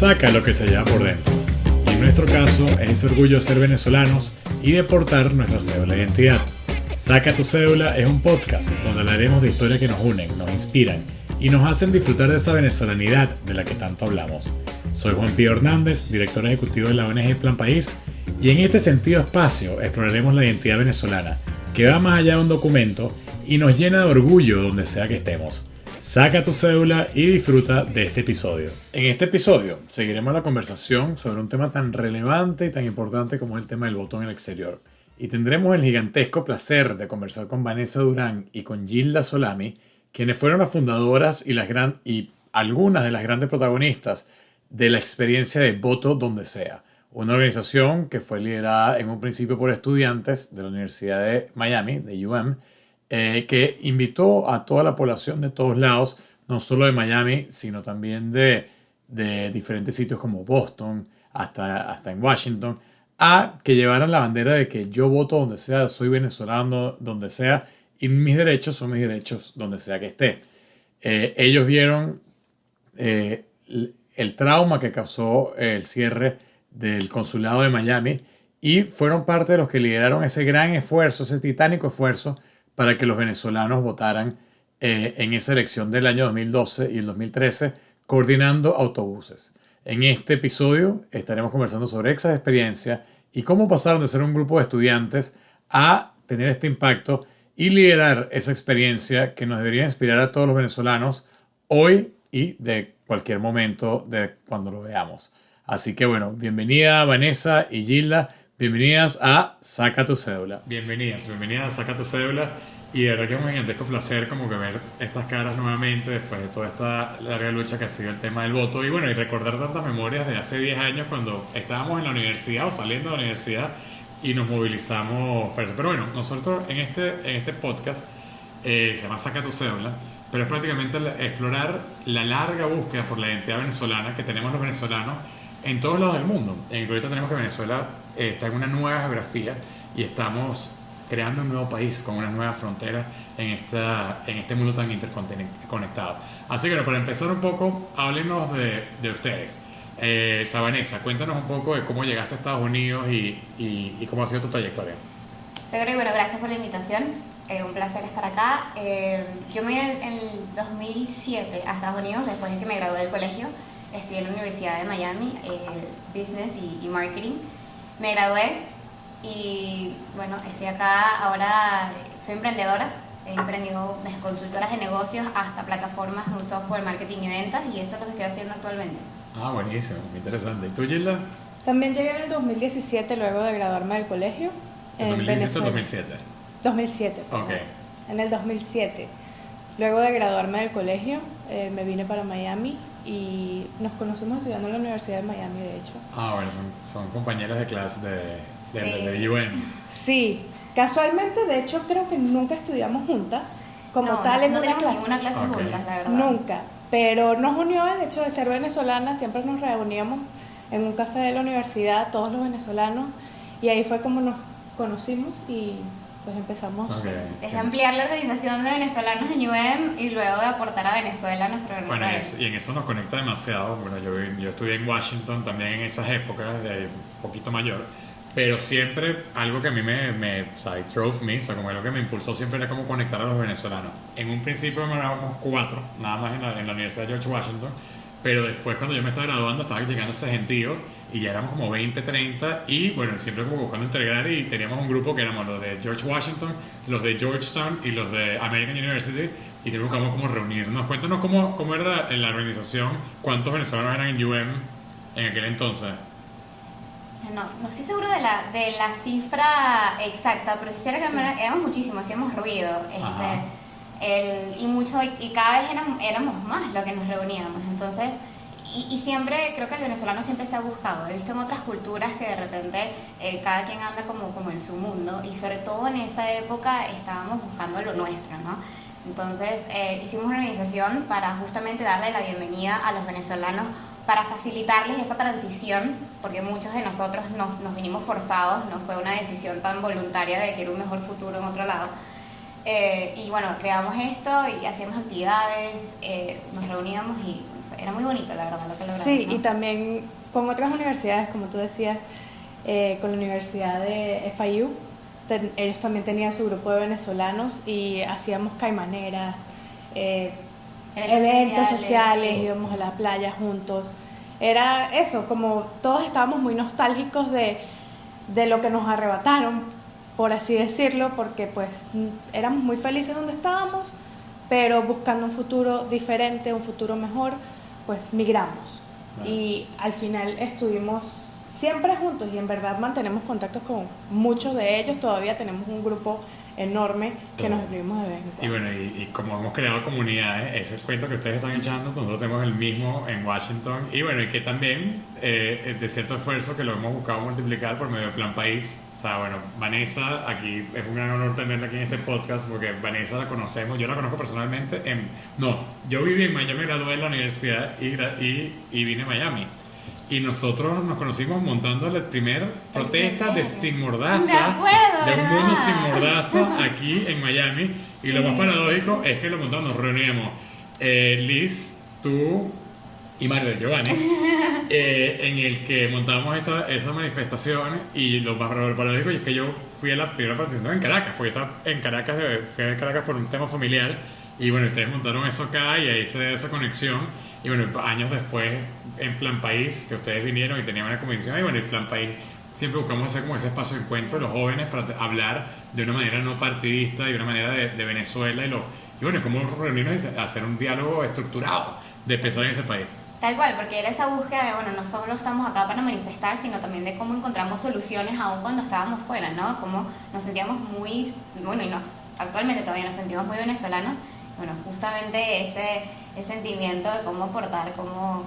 saca lo que se lleva por dentro. Y en nuestro caso es ese orgullo de ser venezolanos y de portar nuestra cédula de identidad. Saca tu cédula es un podcast donde hablaremos de historias que nos unen, nos inspiran y nos hacen disfrutar de esa venezolanidad de la que tanto hablamos. Soy Juan Pío Hernández, director ejecutivo de la ONG Plan País, y en este sentido espacio exploraremos la identidad venezolana, que va más allá de un documento y nos llena de orgullo donde sea que estemos. Saca tu cédula y disfruta de este episodio. En este episodio seguiremos la conversación sobre un tema tan relevante y tan importante como es el tema del voto en el exterior. Y tendremos el gigantesco placer de conversar con Vanessa Durán y con Gilda Solami, quienes fueron las fundadoras y algunas de las grandes protagonistas de la experiencia de Voto Donde Sea, una organización que fue liderada en un principio por estudiantes de la Universidad de Miami, de UM, que invitó a toda la población de todos lados, no solo de Miami, sino también de diferentes sitios como Boston, hasta en Washington, a que llevaran la bandera de que yo voto donde sea, soy venezolano donde sea, y mis derechos son mis derechos donde sea que esté. Ellos vieron el trauma que causó el cierre del consulado de Miami y fueron parte de los que lideraron ese gran esfuerzo, ese titánico esfuerzo para que los venezolanos votaran en esa elección del año 2012 y el 2013, coordinando autobuses. En este episodio estaremos conversando sobre esa experiencia y cómo pasaron de ser un grupo de estudiantes a tener este impacto y liderar esa experiencia que nos debería inspirar a todos los venezolanos hoy y de cualquier momento de cuando lo veamos. Así que bueno, bienvenida Vanessa y Gilda, bienvenidas a Saca tu Cédula. Bienvenidas a Saca tu Cédula. Y de verdad que es un gigantesco placer como que ver estas caras nuevamente después de toda esta larga lucha que ha sido el tema del voto. Y bueno, y recordar tantas memorias de hace 10 años cuando estábamos en la universidad o saliendo de la universidad y nos movilizamos para eso. Pero bueno, nosotros en este podcast se llama Saca tu Cédula, pero es prácticamente explorar la larga búsqueda por la identidad venezolana que tenemos los venezolanos en todos lados del mundo. Ahorita tenemos que Venezuela está en una nueva geografía y estamos creando un nuevo país con unas nuevas fronteras en este mundo tan interconectado. Así que bueno, para empezar un poco, háblenos de ustedes. Vanessa, cuéntanos un poco de cómo llegaste a Estados Unidos y cómo ha sido tu trayectoria. Seguro, y bueno, gracias por la invitación. Un placer estar acá. Yo me vine en el 2007 a Estados Unidos después de que me gradué del colegio. Estudié en la Universidad de Miami, Business y Marketing. Me gradué. Y bueno, estoy acá ahora, soy emprendedora, he emprendido desde consultoras de negocios hasta plataformas, un software, marketing y ventas, y eso es lo que estoy haciendo actualmente. Ah, buenísimo, muy interesante. ¿Y tú, Gilda? También llegué en el 2017 luego de graduarme del colegio. ¿En 2017 o 2007? 2007. Ok. En el 2007. Luego de graduarme del colegio, me vine para Miami y nos conocimos estudiando en la Universidad de Miami, de hecho. Ah, bueno, son compañeros de clase de Sí. UM. Sí, casualmente, de hecho, creo que nunca estudiamos juntas, como tal en no una teníamos clase. ninguna clase Ok. juntas, la verdad. Nunca, pero nos unió el hecho de ser venezolanas, siempre nos reuníamos en un café de la universidad, todos los venezolanos, y ahí fue como nos conocimos y pues empezamos. Okay. Es ampliar la organización de venezolanos en UM y luego de aportar a Venezuela a nuestro granito Bueno, de arena. y en eso nos conecta demasiado. Bueno, yo estudié en Washington también en esas épocas, de un poquito mayor, pero siempre algo que a mí drove me, o sea, como algo que me impulsó siempre era como conectar a los venezolanos. En un principio éramos 4, nada más en la Universidad de George Washington, pero después cuando yo me estaba graduando estaba llegando ese gentío y ya éramos como 20, 30 y bueno, siempre como buscando integrar y teníamos un grupo que éramos los de George Washington, los de Georgetown y los de American University y siempre buscamos como reunirnos. Cuéntanos cómo era en la organización, cuántos venezolanos eran en UM en aquel entonces. No estoy segura de la cifra exacta, pero sí era que éramos muchísimos, hacíamos ruido. Y cada vez éramos más lo que nos reuníamos. Entonces, y siempre, creo que el venezolano siempre se ha buscado. He visto en otras culturas que de repente cada quien anda como en su mundo. Y sobre todo en esta época estábamos buscando lo nuestro, ¿no? Entonces, hicimos una organización para justamente darle la bienvenida a los venezolanos, para facilitarles esa transición, porque muchos de nosotros nos vinimos forzados, no fue una decisión tan voluntaria de que era un mejor futuro en otro lado. Y bueno, creamos esto y hacíamos actividades, nos reuníamos y era muy bonito, la verdad, lo que lograron. Sí, ¿no? y también con otras universidades, como tú decías, con la Universidad de FIU, ellos también tenían su grupo de venezolanos y hacíamos caimaneras, eventos sociales, sí. íbamos a la playa juntos. Era eso, como todos estábamos muy nostálgicos de lo que nos arrebataron, por así decirlo, porque pues éramos muy felices donde estábamos, pero buscando un futuro diferente, un futuro mejor, pues migramos. Claro. Y al final estuvimos siempre juntos y en verdad mantenemos contactos con muchos de ellos, todavía tenemos un grupo enorme que nos escribimos de vez en Y cuando. bueno, y como hemos creado comunidades, ese cuento que ustedes están echando, nosotros tenemos el mismo en Washington. Y bueno, y que también de cierto esfuerzo que lo hemos buscado multiplicar por medio del Plan País. O sea, bueno, Vanessa, aquí es un gran honor tenerla aquí en este podcast porque Vanessa la conocemos, yo la conozco personalmente yo viví en Miami, me gradué en la universidad y vine a Miami. Y nosotros nos conocimos montando la primera protesta de Sin Mordaza, De acuerdo, de un ¿verdad? mundo sin mordaza aquí en Miami. Y lo más paradójico es que lo montamos, nos reuníamos Liz, tú y Mario de Giovanni, en el que montamos esa manifestación. Y lo más paradójico es que yo fui a la primera participación en Caracas, porque yo estaba en Caracas, fui a Caracas por un tema familiar. Y bueno, ustedes montaron eso acá y ahí se dio esa conexión. Y bueno, años después, en Plan País, que ustedes vinieron y tenían una convención, y bueno, en Plan País siempre buscamos hacer como ese espacio de encuentro de los jóvenes para hablar de una manera no partidista, de una manera de Venezuela y bueno, cómo reunirnos y hacer un diálogo estructurado de pensar en ese país. Tal cual, porque era esa búsqueda de, bueno, no solo estamos acá para manifestar, sino también de cómo encontramos soluciones aún cuando estábamos fuera, ¿no? Cómo nos sentíamos muy, bueno, actualmente todavía nos sentimos muy venezolanos. Bueno, justamente ese sentimiento de cómo aportar, cómo.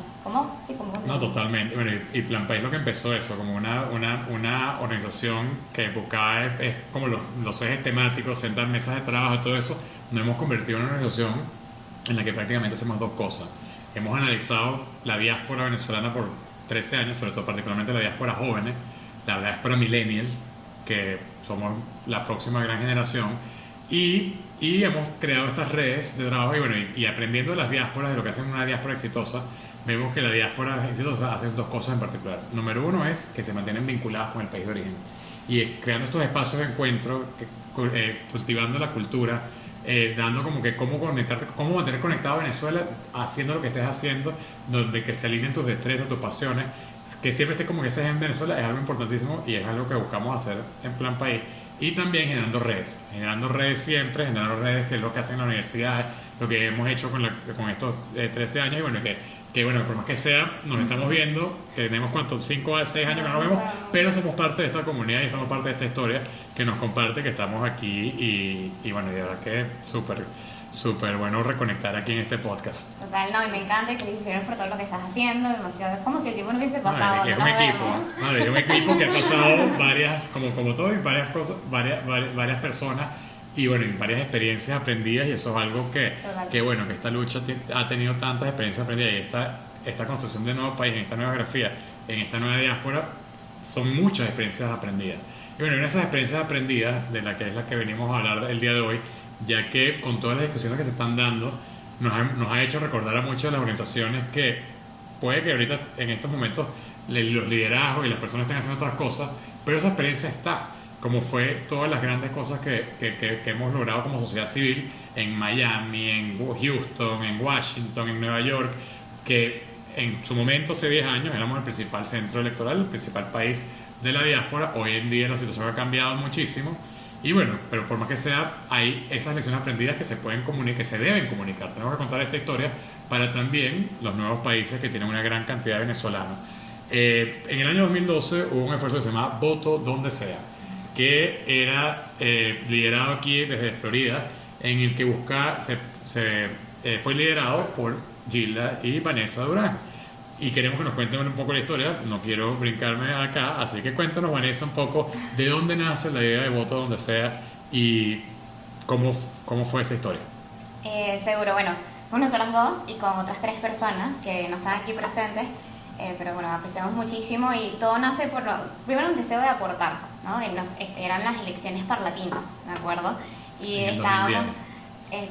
No, totalmente. Bueno, y Plan País lo que empezó eso, como una organización que buscaba es como los ejes temáticos, sentar mesas de trabajo y todo eso. Nos hemos convertido en una organización en la que prácticamente hacemos dos cosas. Hemos analizado la diáspora venezolana por 13 años, sobre todo particularmente la diáspora jóvenes, la diáspora millennial, que somos la próxima gran generación, y hemos creado estas redes de trabajo y aprendiendo de las diásporas, de lo que hacen una diáspora exitosa, vemos que la diáspora exitosa hace dos cosas en particular. Número uno es que se mantienen vinculadas con el país de origen y creando estos espacios de encuentro, cultivando la cultura, dando como que cómo mantener conectado a Venezuela haciendo lo que estés haciendo, donde que se alineen tus destrezas, tus pasiones, que siempre esté como que ese en Venezuela es algo importantísimo y es algo que buscamos hacer en Plan País. Y también generando redes siempre, generando redes, que es lo que hacen en la universidad, lo que hemos hecho con estos 13 años. Y bueno, que bueno, por más que sea, nos estamos viendo, que tenemos 5 a 6 años que no nos vemos, pero somos parte de esta comunidad y somos parte de esta historia que nos comparte, que estamos aquí. Y bueno, de verdad que súper bueno reconectar aquí en este podcast. Total, no, y me encanta y felicitaciones por todo lo que estás haciendo, demasiado, es como si el tiempo no hubiese pasado, Es no un nos equipo, vemos. es un equipo que ha pasado varias, como todo, y varias cosas, varias personas y bueno, y varias experiencias aprendidas, y eso es algo que bueno, que esta lucha ha tenido tantas experiencias aprendidas, y esta construcción de nuevo país, en esta nueva geografía, en esta nueva diáspora, son muchas experiencias aprendidas. Y bueno, en esas experiencias aprendidas, de la que venimos a hablar el día de hoy, ya que con todas las discusiones que se están dando, nos ha hecho recordar a muchas de las organizaciones que puede que ahorita en estos momentos los liderazgos y las personas estén haciendo otras cosas, pero esa experiencia está, como fue todas las grandes cosas que hemos logrado como sociedad civil en Miami, en Houston, en Washington, en Nueva York, que en su momento, hace 10 años, éramos el principal centro electoral, el principal país de la diáspora. Hoy en día la situación ha cambiado muchísimo. Y bueno, pero por más que sea, hay esas lecciones aprendidas que se pueden comunicar, que se deben comunicar. Tenemos que contar esta historia para también los nuevos países que tienen una gran cantidad de venezolanos. En el año 2012 hubo un esfuerzo que se llamaba Voto Donde Sea, que era liderado aquí desde Florida, en el que fue liderado por Gilda y Vanessa Durán. Y queremos que nos cuenten un poco la historia. No quiero brincarme acá, así que cuéntanos, Vanessa, un poco de dónde nace la idea de Voto Donde Sea y cómo fue esa historia. Seguro, bueno, con nosotros dos y con otras 3 personas que no están aquí presentes, pero bueno, apreciamos muchísimo y todo nace por, primero, un deseo de aportar, ¿no? Eran las elecciones parlatinas, ¿de acuerdo? Y En el estábamos... 2010.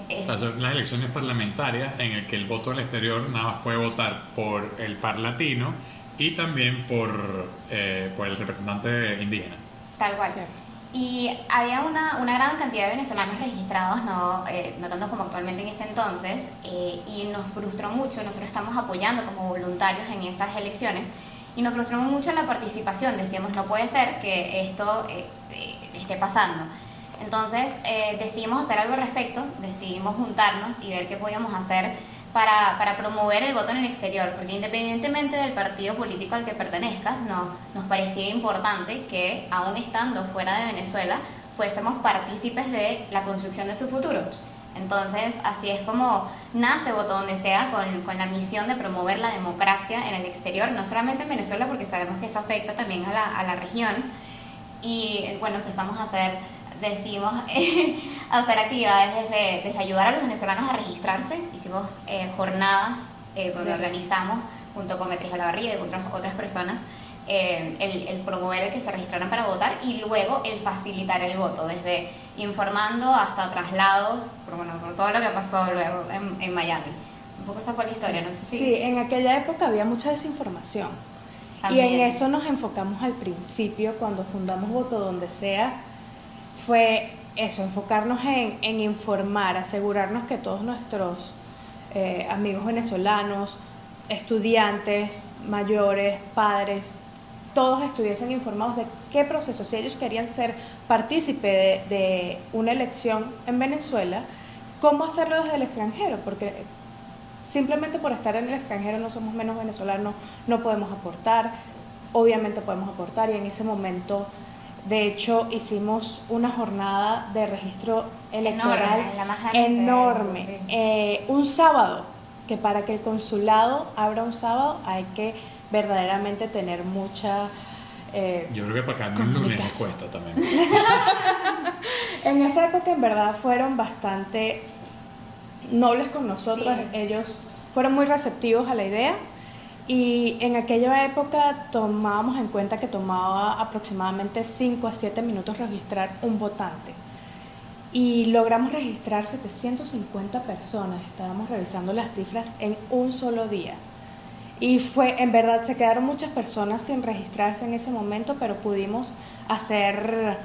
es, O sea, son las elecciones parlamentarias en el que el voto del exterior nada más puede votar por el par latino y también por el representante indígena. tal cual. Sí. Y había una gran cantidad de venezolanos registrados, no tanto como actualmente en ese entonces, y nos frustró mucho. Nosotros estamos apoyando como voluntarios en esas elecciones y nos frustró mucho la participación. Decíamos, no puede ser que esto esté pasando. Entonces decidimos hacer algo al respecto, decidimos juntarnos y ver qué podíamos hacer para promover el voto en el exterior, porque independientemente del partido político al que pertenezcas, nos parecía importante que, aún estando fuera de Venezuela, fuésemos partícipes de la construcción de su futuro. Entonces, así es como nace Voto Donde Sea, con la misión de promover la democracia en el exterior, no solamente en Venezuela, porque sabemos que eso afecta también a la región. Y bueno, empezamos a decidimos hacer actividades desde ayudar a los venezolanos a registrarse. Hicimos jornadas donde organizamos junto con Beatriz Olavarría y con otras personas el promover el que se registraran para votar y luego el facilitar el voto, desde informando hasta traslados, por todo lo que pasó luego en Miami. Un poco esa fue la historia, no sé si... Sí, en aquella época había mucha desinformación. También. Y en eso nos enfocamos al principio, cuando fundamos Voto Donde Sea, fue eso, enfocarnos en informar, asegurarnos que todos nuestros amigos venezolanos, estudiantes, mayores, padres, todos estuviesen informados de qué proceso, si ellos querían ser partícipe de una elección en Venezuela, cómo hacerlo desde el extranjero, porque simplemente por estar en el extranjero no somos menos venezolanos, no podemos aportar, obviamente podemos aportar, y en ese momento, de hecho, hicimos una jornada de registro electoral Enorme, la más grande enorme, de hecho, sí. un sábado, que para que el consulado abra un sábado hay que verdaderamente tener mucha... Yo creo que para acá un lunes les comunicación. cuesta también. En esa época en verdad fueron bastante nobles con nosotros, Sí. ellos fueron muy receptivos a la idea y en aquella época tomábamos en cuenta que tomaba aproximadamente 5 a 7 minutos registrar un votante y logramos registrar 750 personas, estábamos revisando las cifras en un solo día. Y fue, en verdad, se quedaron muchas personas sin registrarse en ese momento, pero pudimos hacer,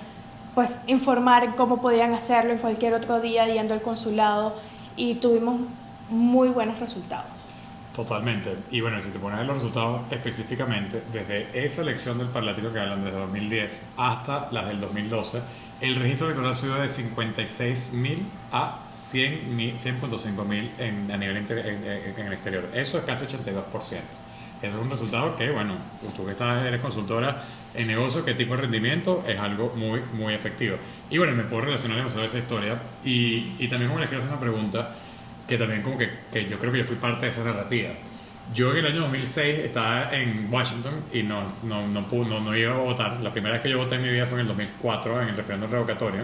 pues, informar en cómo podían hacerlo en cualquier otro día yendo al consulado y tuvimos muy buenos resultados. Totalmente. Y bueno, si te pones a ver los resultados específicamente, desde esa elección del Parlatino que hablan desde 2010 hasta las del 2012, el registro electoral subió de 56.000 a 100.500 a nivel en el exterior. Eso es casi 82%. Eso es un resultado que, bueno, tú que eres consultora en negocio, qué tipo de rendimiento, es algo muy, muy efectivo. Y bueno, me puedo relacionar demasiado a esa historia. Y también como les quiero hacer una pregunta, que también como que yo creo que yo fui parte de esa narrativa. Yo en el año 2006 estaba en Washington y no iba a votar. La primera vez que yo voté en mi vida fue en el 2004 en el referéndum revocatorio.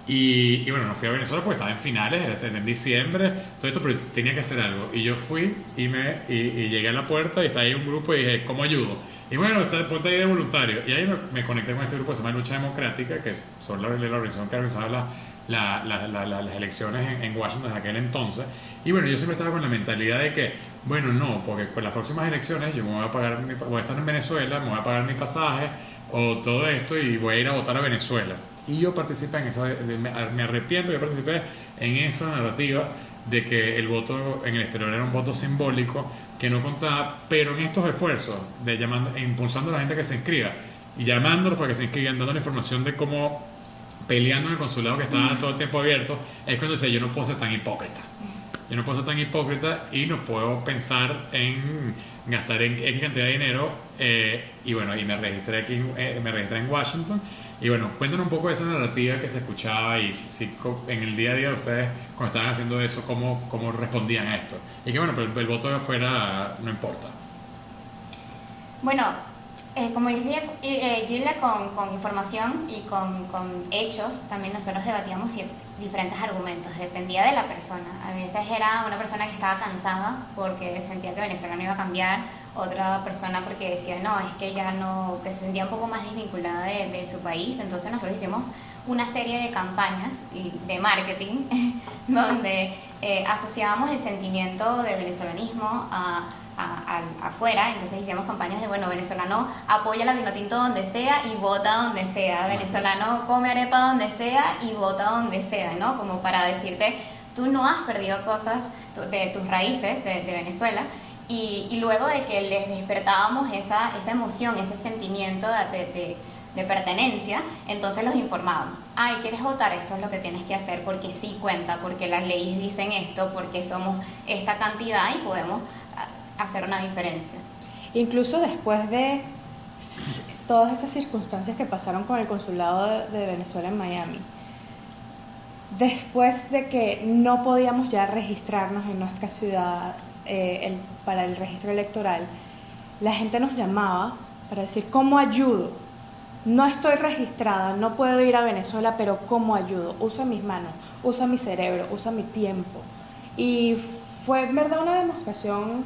Y bueno, no fui a Venezuela porque estaba en finales, era en diciembre, todo esto, pero tenía que hacer algo. Y yo fui y llegué a la puerta y estaba ahí un grupo y dije, ¿cómo ayudo? Y bueno, ponte ahí de voluntario. Y ahí me conecté con este grupo que se llama Lucha Democrática, que son la organización que organizaba las elecciones en Washington desde aquel entonces. Y bueno, yo siempre estaba con la mentalidad de que, bueno, no, porque con las próximas elecciones yo me voy a pagar, voy a estar en Venezuela, me voy a pagar mi pasaje o todo esto y voy a ir a votar a Venezuela. Y yo participé en esa, me arrepiento, yo participé en esa narrativa de que el voto en el exterior era un voto simbólico que no contaba, pero en estos esfuerzos de impulsando a la gente que se inscriba y llamándolos para que se inscriban, dando la información de cómo peleando en el consulado que estaba todo el tiempo abierto, es cuando decía, yo no puedo ser tan hipócrita. Yo no puedo ser tan hipócrita y no puedo pensar en gastar en X cantidad de dinero. Y bueno, y me registré aquí, me registré en Washington. Y bueno, cuéntanos un poco de esa narrativa que se escuchaba y si en el día a día de ustedes, cuando estaban haciendo eso, cómo respondían a esto. Y que bueno, pero el voto de afuera no importa. Bueno, como decía Gilda, con información y con hechos, también nosotros debatíamos diferentes argumentos, dependía de la persona. A veces era una persona que estaba cansada porque sentía que Venezuela no iba a cambiar, otra persona porque decía, no, es que ya no, que se sentía un poco más desvinculada de su país. Entonces nosotros hicimos una serie de campañas de marketing donde asociábamos el sentimiento de venezolanismo afuera. Entonces hicimos campañas de, bueno, venezolano apoya la Vinotinto donde sea y vota donde sea, venezolano come arepa donde sea y vota donde sea, ¿no? Como para decirte, tú no has perdido cosas de tus raíces de Venezuela. Y luego de que les despertábamos esa emoción, ese sentimiento de pertenencia, entonces los informábamos. Ay, ¿quieres votar? Esto es lo que tienes que hacer porque sí cuenta, porque las leyes dicen esto, porque somos esta cantidad y podemos hacer una diferencia. Incluso después de todas esas circunstancias que pasaron con el consulado de Venezuela en Miami, después de que no podíamos ya registrarnos en nuestra ciudad para el registro electoral, la gente nos llamaba para decir, ¿cómo ayudo? No estoy registrada, no puedo ir a Venezuela, pero ¿cómo ayudo? Usa mis manos, usa mi cerebro, usa mi tiempo. Y fue en verdad una demostración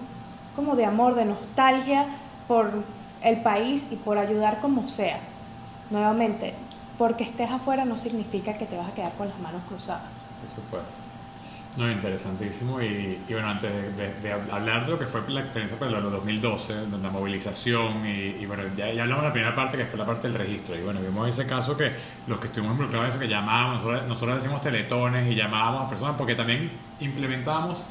como de amor, de nostalgia por el país y por ayudar como sea. Nuevamente, porque estés afuera no significa que te vas a quedar con las manos cruzadas. Por supuesto. No, interesantísimo. Y bueno, antes de hablar de lo que fue la experiencia para los 2012, de la movilización, y bueno, ya hablamos de la primera parte, que fue la parte del registro. Y bueno, vimos ese caso que los que estuvimos involucrados en eso, que llamábamos, nosotros decimos teletones y llamábamos a personas, porque también implementábamos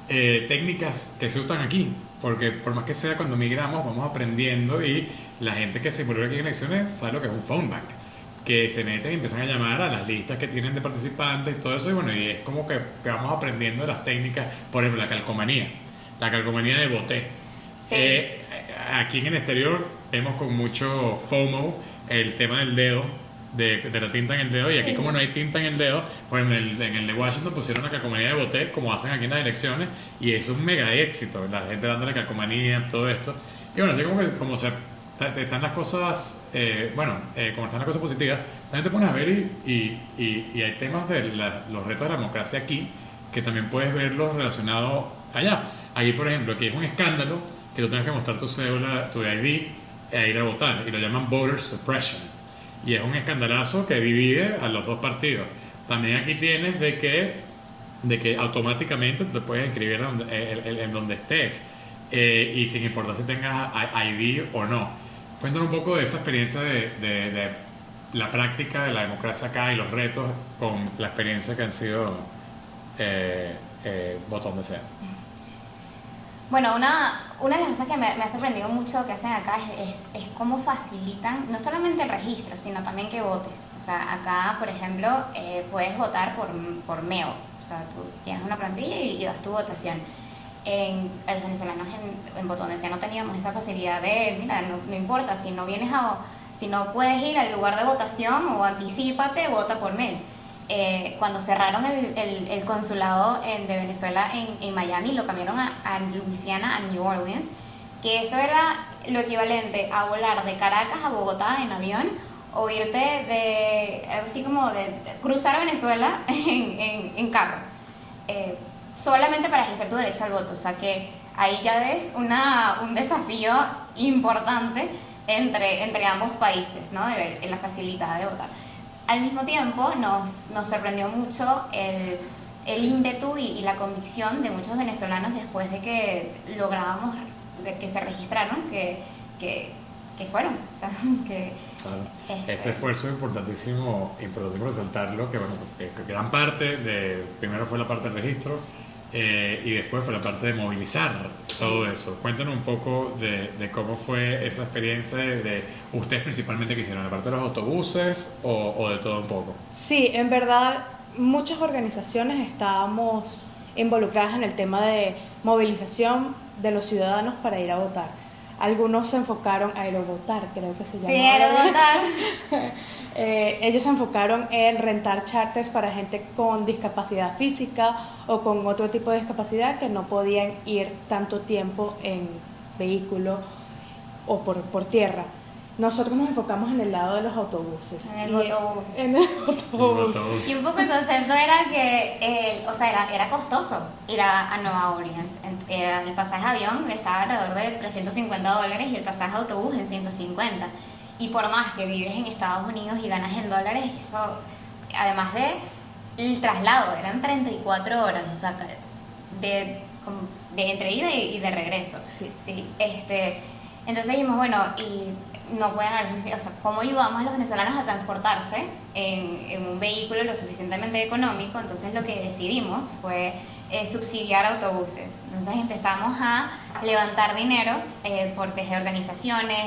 técnicas que se usan aquí. Porque por más que sea, cuando migramos, vamos aprendiendo, y la gente que se involucra aquí en elecciones sabe lo que es un phone bank, que se meten y empiezan a llamar a las listas que tienen de participantes y todo eso, y bueno, y es como que vamos aprendiendo de las técnicas. Por ejemplo, la calcomanía de boté. Sí. Aquí en el exterior vemos con mucho FOMO el tema del dedo, de la tinta en el dedo, y aquí, como no hay tinta en el dedo, pues en el de Washington pusieron la calcomanía de boté, como hacen aquí en las elecciones, y eso es un mega éxito, la gente dándole calcomanía, todo esto. Y bueno, así como se están las cosas, como están las cosas positivas, también te pones a ver y hay temas de los retos de la democracia aquí, que también puedes verlos relacionados allá. Aquí, por ejemplo, aquí es un escándalo que tú tienes que mostrar tu cédula, tu ID, e ir a votar, y lo llaman voter suppression, y es un escandalazo que divide a los dos partidos. También aquí tienes de que automáticamente tú te puedes inscribir en donde estés, y sin importar si tengas ID o no. Cuéntanos un poco de esa experiencia de la práctica de la democracia acá y los retos con la experiencia que han sido votar donde sea. Bueno, una de las cosas que me ha sorprendido mucho que hacen acá es cómo facilitan no solamente el registro, sino también que votes. O sea, acá, por ejemplo, puedes votar por mail. O sea, tú tienes una plantilla y das tu votación. A los venezolanos en Voto Donde Sea no teníamos esa facilidad de, mira, no importa, si no puedes ir al lugar de votación o anticípate, vota por mail. Cuando cerraron el consulado de Venezuela en Miami, lo cambiaron a Louisiana, a New Orleans, que eso era lo equivalente a volar de Caracas a Bogotá en avión, o irte así como de cruzar a Venezuela en carro, solamente para ejercer tu derecho al voto. O sea que ahí ya ves un desafío importante entre ambos países, ¿no? En la facilidad de votar. Al mismo tiempo nos sorprendió mucho el ímpetu y la convicción de muchos venezolanos después de que lográbamos que se registraron, que fueron. O sea, claro. Ese esfuerzo es importantísimo resaltarlo, que bueno, que gran parte primero fue la parte del registro, y después fue la parte de movilizar todo eso. Cuéntanos un poco de cómo fue esa experiencia de ustedes principalmente que hicieron, la parte de los autobuses o de todo un poco. Sí, en verdad muchas organizaciones estábamos involucradas en el tema de movilización de los ciudadanos para ir a votar. Algunos se enfocaron a Aerovotar, creo que se llama. Sí, Aerovotar. Ellos se enfocaron en rentar charters para gente con discapacidad física o con otro tipo de discapacidad que no podían ir tanto tiempo en vehículo o por tierra. Nosotros nos enfocamos en el lado de los autobuses. En el autobús. autobús. Y un poco el concepto era que, era costoso ir a Nueva Orleans. El pasaje avión estaba alrededor de $350 y el pasaje autobús en 150. y por más que vives en Estados Unidos y ganas en dólares, eso, además de el traslado, eran 34 horas, o sea, de entre ida y de regreso. Sí. Sí, entonces dijimos, bueno, y no pueden haber suficiente, o sea, ¿cómo ayudamos a los venezolanos a transportarse en un vehículo lo suficientemente económico? Entonces lo que decidimos fue subsidiar autobuses. Entonces empezamos a levantar dinero desde organizaciones,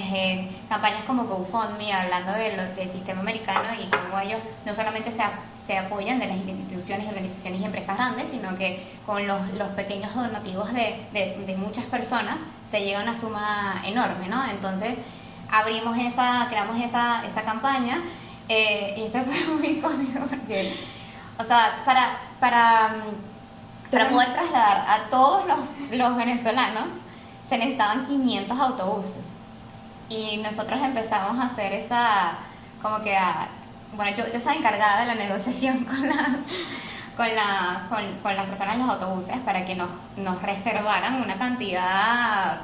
campañas como GoFundMe, hablando del sistema americano y cómo ellos no solamente se apoyan de las instituciones, organizaciones y empresas grandes, sino que con los pequeños donativos de muchas personas se llega a una suma enorme, ¿no? Entonces creamos esa campaña y eso fue muy cómico porque, o sea, para poder trasladar a todos los venezolanos se necesitaban 500 autobuses y nosotros empezamos a hacer bueno, yo estaba encargada de la negociación con las personas en los autobuses para que nos reservaran una cantidad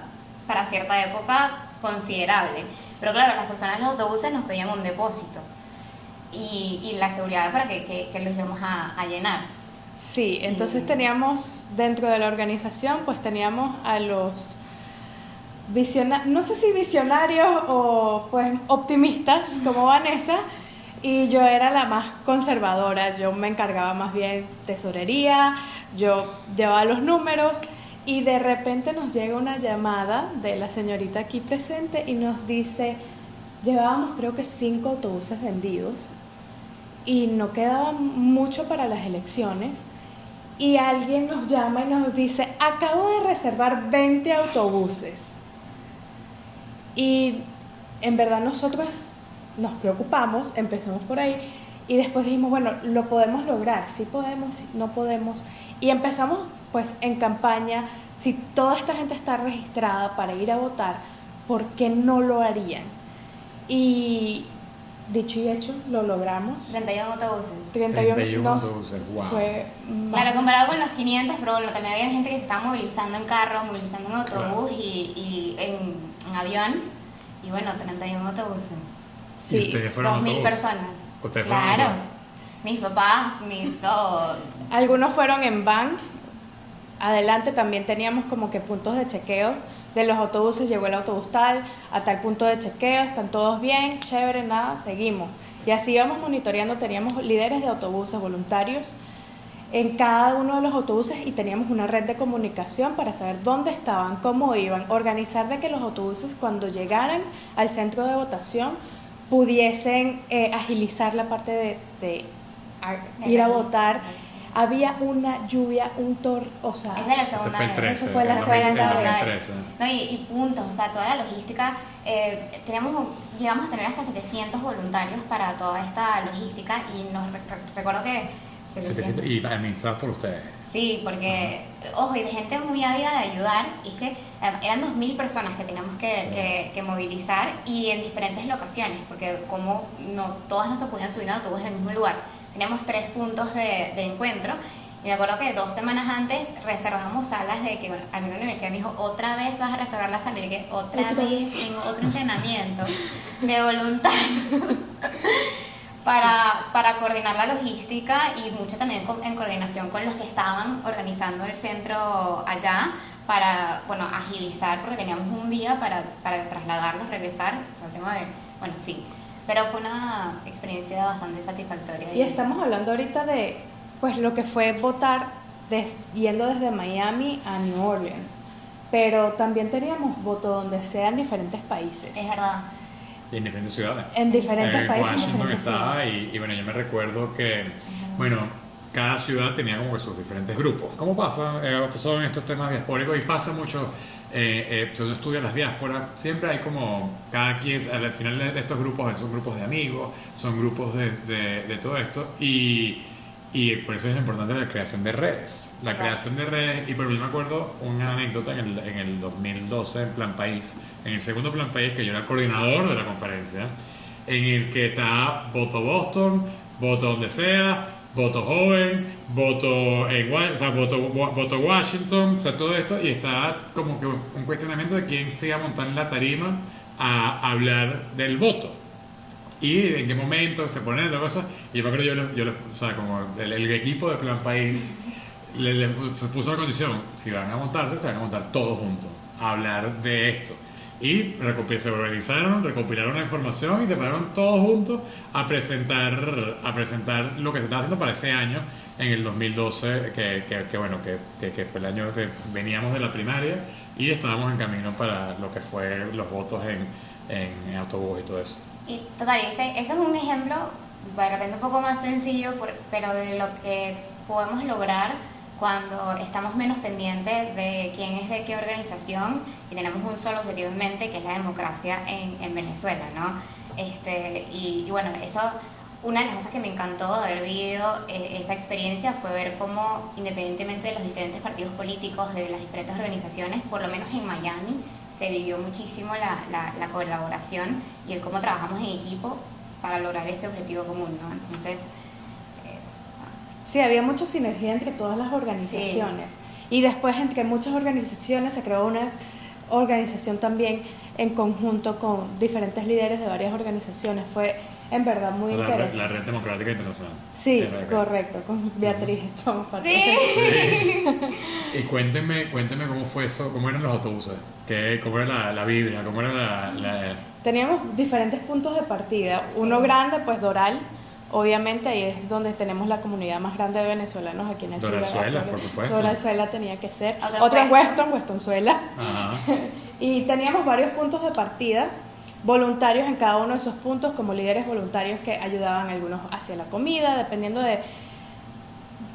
para cierta época considerable, pero claro, las personas en los autobuses nos pedían un depósito y la seguridad para que los íbamos a llenar. Sí, entonces teníamos dentro de la organización, pues teníamos a los no sé si visionarios o pues optimistas como Vanessa, y yo era la más conservadora. Yo me encargaba más bien tesorería, yo llevaba los números y de repente nos llega una llamada de la señorita aquí presente y nos dice, llevábamos creo que 5 autobuses vendidos y no quedaba mucho para las elecciones y alguien nos llama y nos dice, acabo de reservar 20 autobuses. Y en verdad nosotros nos preocupamos, empezamos por ahí y después dijimos, bueno, lo podemos lograr, sí podemos, sí, no podemos, y empezamos pues en campaña. Si toda esta gente está registrada para ir a votar, ¿por qué no lo harían? Y dicho y hecho, lo logramos. 31 autobuses. 31 autobuses, wow. Claro, comparado con los 500, pero bueno, también había gente que se estaba movilizando en carro, movilizando en autobús, claro, y en avión, y bueno, 31 autobuses. Sí, ¿y ustedes fueron 2000 personas. ¿Ustedes claro, fueron mis papás, todo. Algunos fueron en van. Adelante también teníamos como que puntos de chequeo de los autobuses, llegó el autobús tal, a tal punto de chequeo, están todos bien, chévere, nada, seguimos. Y así íbamos monitoreando, teníamos líderes de autobuses voluntarios en cada uno de los autobuses y teníamos una red de comunicación para saber dónde estaban, cómo iban, organizar de que los autobuses cuando llegaran al centro de votación pudiesen agilizar la parte de ir a votar. Había una lluvia, o sea... Esa es la segunda vez. Esa fue la segunda vez. No, y puntos, o sea, toda la logística. Llegamos a tener hasta 700 voluntarios para toda esta logística y recuerdo que... 700 y administrados por ustedes. Sí, porque, ojo, y de gente muy ávida de ayudar, y es que eran 2000 personas que teníamos que movilizar y en diferentes locaciones, porque como todas no se podían subir en autobús en el mismo lugar. Teníamos 3 puntos de encuentro y me acuerdo que 2 semanas antes reservamos salas de que, bueno, a mí la universidad me dijo, otra vez vas a reservar la sala, y que otra vez tengo otro entrenamiento de voluntarios para coordinar la logística y mucho también en coordinación con los que estaban organizando el centro allá para, bueno, agilizar, porque teníamos un día para trasladarlos, regresar, el tema de, bueno, en fin. Pero fue una experiencia bastante satisfactoria. Y estamos hablando ahorita de pues lo que fue votar yendo desde Miami a New Orleans. Pero también teníamos voto donde sea en diferentes países. Es verdad. Y en diferentes ciudades. En diferentes países. Washington estaba y bueno, yo me recuerdo que, bueno, cada ciudad tenía como que sus diferentes grupos. ¿Cómo pasa? Son estos temas diaspóricos y pasa mucho. Si uno estudia las diásporas, siempre hay como cada quien, al final de estos grupos son grupos de amigos, son grupos de todo esto y por eso es importante la creación de redes. La creación de redes, y por mí me acuerdo una anécdota en el 2012 en Plan País, en el segundo Plan País, que yo era el coordinador de la conferencia, en el que está Voto Boston, Voto donde sea, Voto joven, voto Washington, o sea, todo esto, y está como que un cuestionamiento de quién se iba a montar en la tarima a hablar del voto. Y en qué momento se ponen las cosas. Y yo me acuerdo, o sea, como el equipo de Plan País le puso la condición: si van a montarse, se van a montar todos juntos a hablar de esto. Y se organizaron, recopilaron la información y se pararon todos juntos a presentar lo que se estaba haciendo para ese año, en el 2012, que fue el año que veníamos de la primaria y estábamos en camino para lo que fue los votos en autobús y todo eso. Y total, ese es un ejemplo, de repente un poco más sencillo, pero de lo que podemos lograr cuando estamos menos pendientes de quién es de qué organización y tenemos un solo objetivo en mente, que es la democracia en Venezuela, ¿no? Y bueno, eso, una de las cosas que me encantó de haber vivido esa experiencia fue ver cómo, independientemente de los diferentes partidos políticos, de las diferentes organizaciones, por lo menos en Miami, se vivió muchísimo la colaboración y el cómo trabajamos en equipo para lograr ese objetivo común, ¿no? Entonces... Sí, había mucha sinergia entre todas las organizaciones. Sí. Y después, entre muchas organizaciones, se creó una organización también en conjunto con diferentes líderes de varias organizaciones. Fue en verdad muy interesante. La Red Democrática Internacional. Sí, correcto, con Beatriz estamos parte. Sí. Y cuénteme cómo fue eso, cómo eran los autobuses, cómo era la vibra, cómo era Teníamos diferentes puntos de partida. Uno grande, pues Doral. Obviamente ahí es donde tenemos la comunidad más grande de venezolanos aquí en el sur. Doralzuela, por supuesto. Doralzuela tenía que ser. Otro en Westonzuela. Y teníamos varios puntos de partida, voluntarios en cada uno de esos puntos, como líderes voluntarios que ayudaban algunos hacia la comida, dependiendo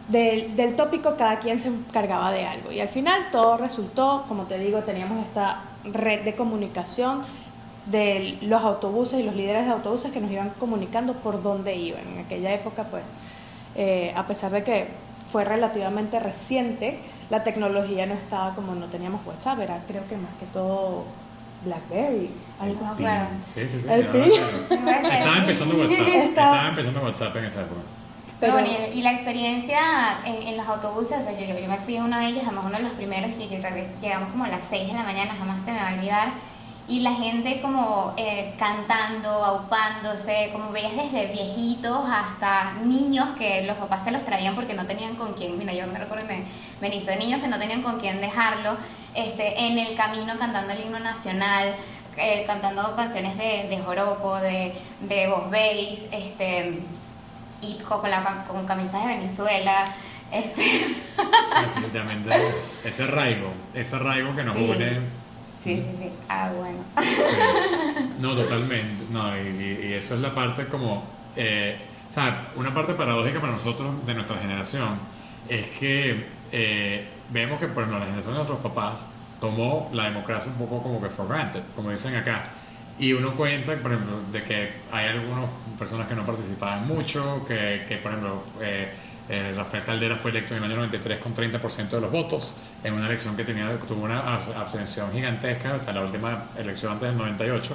del tópico, cada quien se encargaba de algo. Y al final todo resultó, como te digo, teníamos esta red de comunicación de los autobuses y los líderes de autobuses que nos iban comunicando por dónde iban. En aquella época, pues, a pesar de que fue relativamente reciente, la tecnología no estaba como, no teníamos WhatsApp, era creo que más que todo BlackBerry, algo así. Sí. El PIN. Estaba empezando WhatsApp. Estaba empezando WhatsApp en esa época. Pero bueno, y la experiencia en los autobuses, o sea, yo me fui a uno de ellos, además uno de los primeros, que llegamos como a las 6 de la mañana, jamás se me va a olvidar. Y la gente como cantando, aupándose, como veías desde viejitos hasta niños que los papás se los traían porque no tenían con quién. Mira, yo me recuerdo y me hizo niños que no tenían con quién dejarlo, en el camino cantando el himno nacional, cantando canciones de joropo, de Vos Veis, y con camisas de Venezuela. Definitivamente, ese arraigo que nos une. Sí. Ah, bueno. Sí. No, totalmente. No, y eso es la parte como... o sea, una parte paradójica para nosotros de nuestra generación es que vemos que, por ejemplo, la generación de nuestros papás tomó la democracia un poco como que for granted, como dicen acá. Y uno cuenta, por ejemplo, de que hay algunas personas que no participaban mucho, que por ejemplo... Rafael Caldera fue electo en el año 93 con 30% de los votos en una elección que tuvo una abstención gigantesca, o sea, la última elección antes del 98,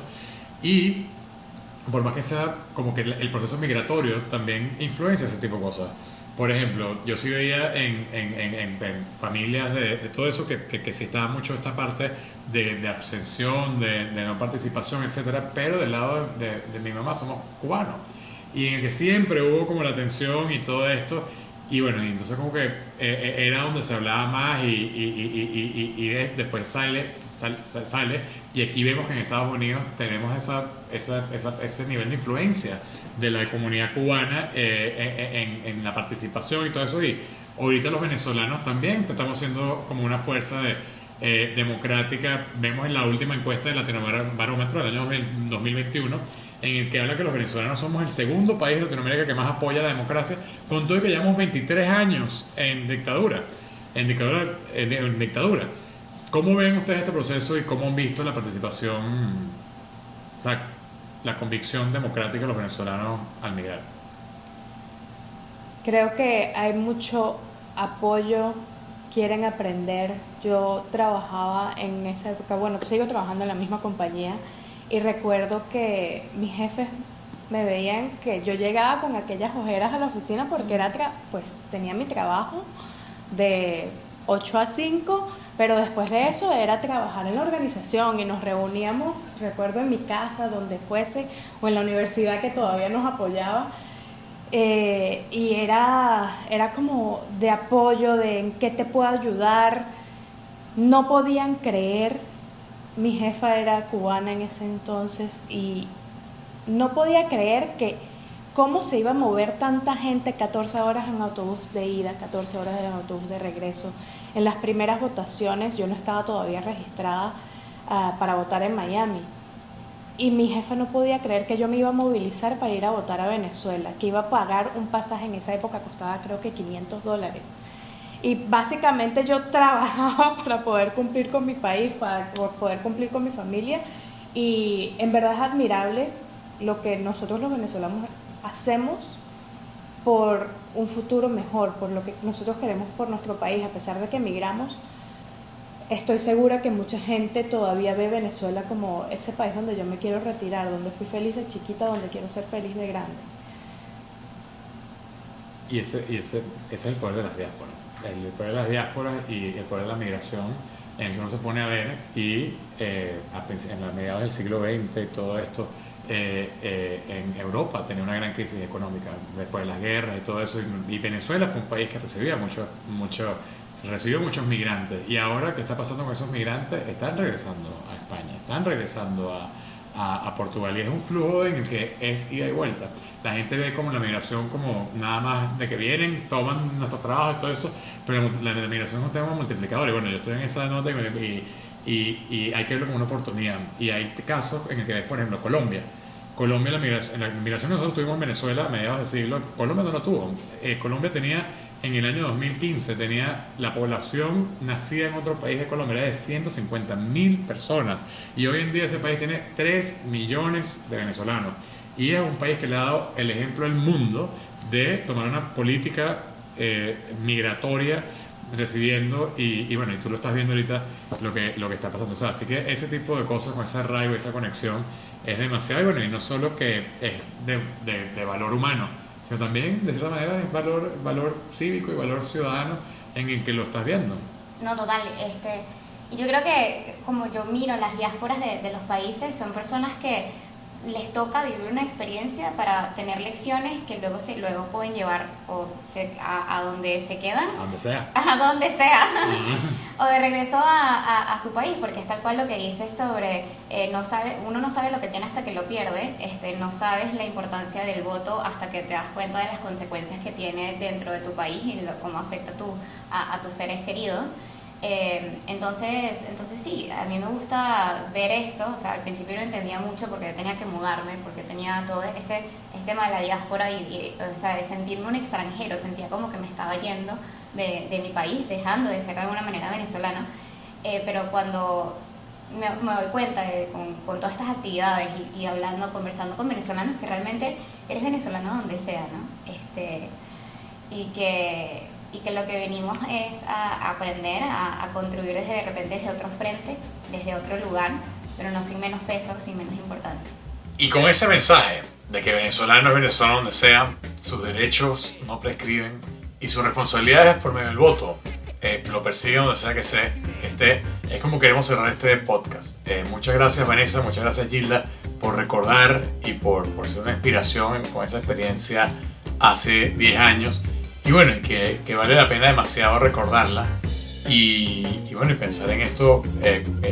y por más que sea como que el proceso migratorio también influencia ese tipo de cosas. Por ejemplo, yo sí veía en familias de todo eso que sí estaba mucho esta parte de abstención, de no participación, etcétera, pero del lado de mi mamá somos cubanos, y en el que siempre hubo como la tensión y todo esto, y bueno, y entonces como que era donde se hablaba más y después sale, y aquí vemos que en Estados Unidos tenemos ese nivel de influencia de la comunidad cubana en la participación y todo eso, y ahorita los venezolanos también estamos siendo como una fuerza democrática. Vemos en la última encuesta de Latinobarómetro del año 2021 en el que habla que los venezolanos somos el segundo país de Latinoamérica que más apoya la democracia, con todo y que llevamos 23 años en dictadura. ¿Cómo ven ustedes ese proceso y cómo han visto la participación, o sea, la convicción democrática de los venezolanos al migrar? Creo que hay mucho apoyo, quieren aprender. Yo trabajaba en esa época, bueno, sigo trabajando en la misma compañía, y recuerdo que mis jefes me veían que yo llegaba con aquellas ojeras a la oficina porque pues tenía mi trabajo de 8 a 5, Pero después de eso era trabajar en la organización y nos reuníamos, recuerdo en mi casa, donde fuese, o en la universidad que todavía nos apoyaba. Y era como de apoyo, de en qué te puedo ayudar. No podían creer, mi jefa era cubana en ese entonces y no podía creer que cómo se iba a mover tanta gente 14 horas en autobús de ida, 14 horas en autobús de regreso. En las primeras votaciones yo no estaba todavía registrada para votar en Miami. Y mi jefa no podía creer que yo me iba a movilizar para ir a votar a Venezuela, que iba a pagar un pasaje, en esa época costaba creo que $500. Y básicamente yo trabajaba para poder cumplir con mi país, para poder cumplir con mi familia. Y en verdad es admirable lo que nosotros los venezolanos hacemos por un futuro mejor, por lo que nosotros queremos por nuestro país. A pesar de que emigramos, estoy segura que mucha gente todavía ve Venezuela como ese país donde yo me quiero retirar, donde fui feliz de chiquita, donde quiero ser feliz de grande. Y ese es el poder de las diásporas. El poder de las diásporas y el poder de la migración, en el que uno se pone a ver, y en la mediados del siglo XX y todo esto, en Europa tenía una gran crisis económica después de las guerras y todo eso, y Venezuela fue un país que recibió muchos migrantes, y ahora ¿qué está pasando con esos migrantes? Están regresando a España, están regresando a Portugal, y es un flujo en el que es ida y vuelta. La gente ve como la migración como nada más de que vienen, toman nuestros trabajos y todo eso, pero la migración es un tema multiplicador, y bueno, yo estoy en esa nota y hay que verlo como una oportunidad. Y hay casos en el que ves, por ejemplo, Colombia, la migración que nosotros tuvimos en Venezuela a mediados del siglo, Colombia no la tuvo. Colombia tenía, en el año 2015, tenía la población nacida en otro país de Colombia, era de 150.000 personas. Y hoy en día ese país tiene 3 millones de venezolanos. Y es un país que le ha dado el ejemplo al mundo de tomar una política migratoria, recibiendo, y bueno, y tú lo estás viendo ahorita lo que está pasando. O sea, así que ese tipo de cosas, con ese arraigo, esa conexión, es demasiado. Y bueno, y no solo que es de valor humano, sino también de cierta manera es valor cívico y valor ciudadano en el que lo estás viendo. No, total. Y yo creo que como yo miro las diásporas de los países, son personas que les toca vivir una experiencia para tener lecciones que luego pueden llevar a donde se quedan. A donde sea. A donde sea. O de regreso a su país, porque es tal cual lo que dices sobre uno no sabe lo que tiene hasta que lo pierde. No sabes la importancia del voto hasta que te das cuenta de las consecuencias que tiene dentro de tu país y cómo afecta a tus seres queridos. Entonces sí, a mí me gusta ver esto. O sea, al principio no entendía mucho porque tenía que mudarme, porque tenía todo este tema de la diáspora o sea, de sentirme un extranjero. Sentía como que me estaba yendo de mi país, dejando de ser de alguna manera venezolano. Pero cuando me doy cuenta con todas estas actividades y conversando con venezolanos, que realmente eres venezolano donde sea, ¿no? Y que lo que venimos es a aprender, a construir desde otro frente, desde otro lugar, pero no sin menos peso, sin menos importancia. Y con ese mensaje de que venezolano es venezolano donde sea, sus derechos no prescriben y sus responsabilidades por medio del voto lo persiguen donde sea que esté, es como queremos cerrar este podcast. Muchas gracias, Vanessa, muchas gracias, Gilda, por recordar y por ser una inspiración con esa experiencia hace 10 años. Y bueno, que vale la pena demasiado recordarla y bueno, y pensar en esto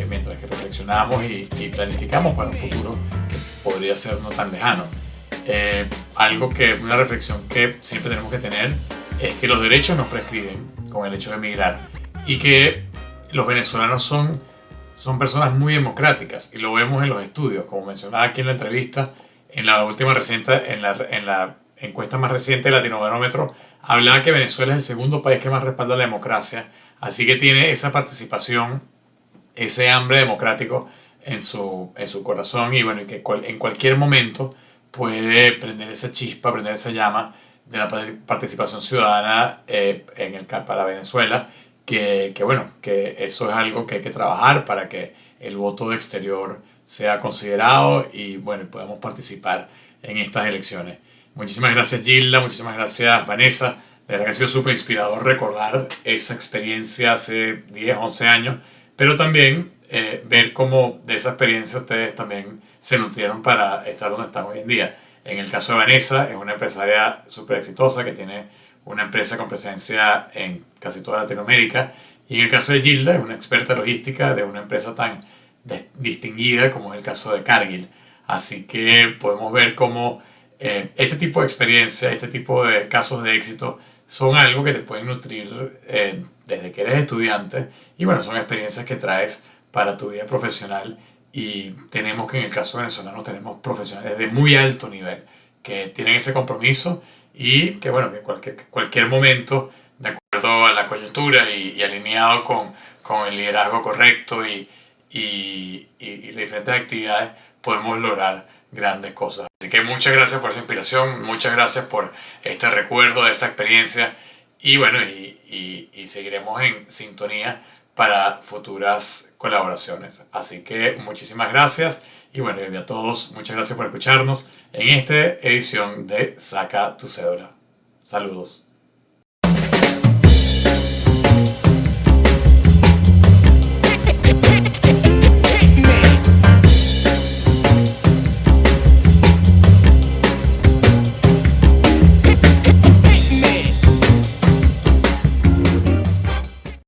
mientras que reflexionamos y planificamos para un futuro que podría ser no tan lejano. Una reflexión que siempre tenemos que tener es que los derechos nos prescriben con el hecho de emigrar y que los venezolanos son personas muy democráticas, y lo vemos en los estudios, como mencionaba aquí en la entrevista, en la última reciente, en la encuesta más reciente de Latinobarómetro, hablaba que Venezuela es el segundo país que más respalda la democracia, así que tiene esa participación, ese hambre democrático en su corazón, y bueno, y que en cualquier momento puede prender esa chispa, prender esa llama de la participación ciudadana para Venezuela, que bueno, que eso es algo que hay que trabajar para que el voto de exterior sea considerado y bueno, podamos participar en estas elecciones. Muchísimas gracias, Gilda, muchísimas gracias, Vanessa, De verdad que ha sido súper inspirador recordar esa experiencia hace 10, 11 años, pero también ver cómo de esa experiencia ustedes también se nutrieron para estar donde están hoy en día. En el caso de Vanessa, es una empresaria súper exitosa que tiene una empresa con presencia en casi toda Latinoamérica. Y en el caso de Gilda, es una experta logística de una empresa tan distinguida como es el caso de Cargill. Así que podemos ver cómo este tipo de experiencia, este tipo de casos de éxito son algo que te pueden nutrir desde que eres estudiante y bueno, son experiencias que traes para tu vida profesional y tenemos que en el caso venezolano tenemos profesionales de muy alto nivel que tienen ese compromiso y que bueno, que cualquier momento, de acuerdo a la coyuntura y alineado con el liderazgo correcto y las diferentes actividades, podemos lograr grandes cosas. Así que muchas gracias por esa inspiración, muchas gracias por este recuerdo de esta experiencia y bueno, y seguiremos en sintonía para futuras colaboraciones. Así que muchísimas gracias y bueno, y a todos, muchas gracias por escucharnos en esta edición de Saca tu Cédula. Saludos.